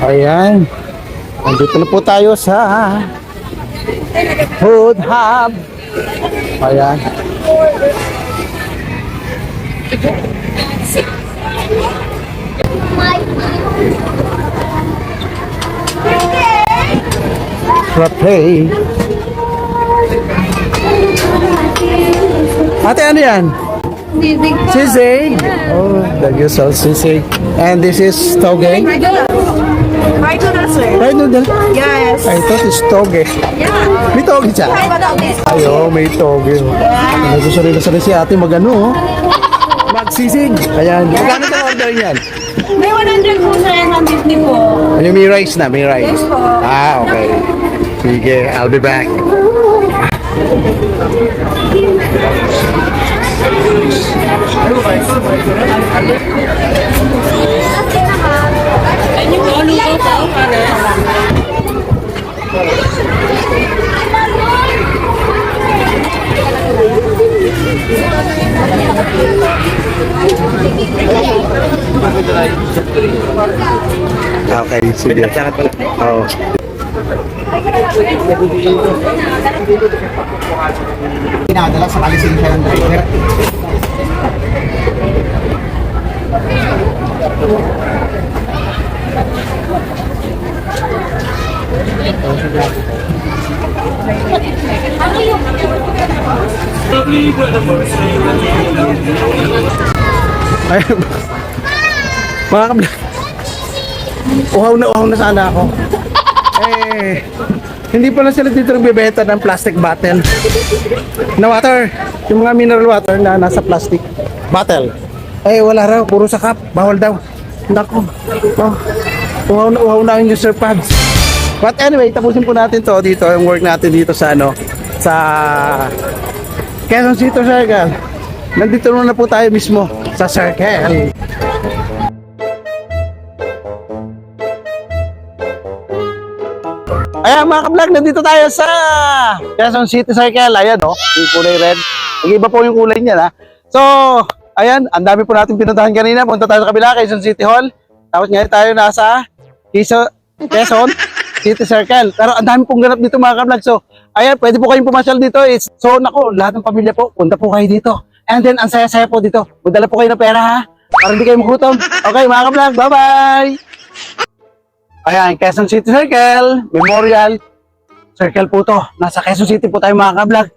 Ayan. Nandito na po tayo sa Food Hub. Ayan. Frappe. Ate, ano yan? Sisig po. Sisig. Oh, the usual sisig. And this is toge. Fried noodles, sir. Fried noodle. Yes. I thought it's toge. Yeah. May toge siya. Fried noodles. Ayo, may toge. Nagsusunod na si ate mag-ano, oh. Magsisig. Ayan. Magkano ka order yan? May 100 po, sir. 150 po. Ano, may rice na, may rice. Yes po. Ah, okay. Sige, I'll be back. Okay, sige. Oh. Pinadala sa kalisensya ng driver. Ay, mga kabla. Uhaw na sana ako. Eh, hindi pala sila dito nagbebenta ng plastic bottle na water. Yung mga mineral water na nasa plastic bottle. Eh, wala raw. Puro sa cup. Bawal daw. Nako. Oh, uhaw na yung user pads. But anyway, tapusin po natin to dito. Yung work natin dito sa ano, sa Quezon City Circle. Nandito na po tayo mismo sa Circle. Ayan mga ka-vlog, nandito tayo sa Quezon City Circle. Ayan o, yung kulay red. Nag-iba po yung kulay niya, ha. So, ayan, ang dami po natin pinuntahan kanina. Punta tayo sa kabila, Quezon City Hall. Tapos ngayon tayo nasa Quezon City Circle. Pero ang dami pong ganap dito mga ka-vlog. So, ayan, pwede po kayong pumasyal dito. So, naku, lahat ng pamilya po, punta po kayo dito. And then, ang saya-saya po dito. Magdala po kayo ng pera, ha. Para hindi kayo magutom. Okay, mga ka-vlog, bye-bye! Ayan, Quezon City Circle, Memorial Circle po to. Nasa Quezon City po tayo mga ka-vlog.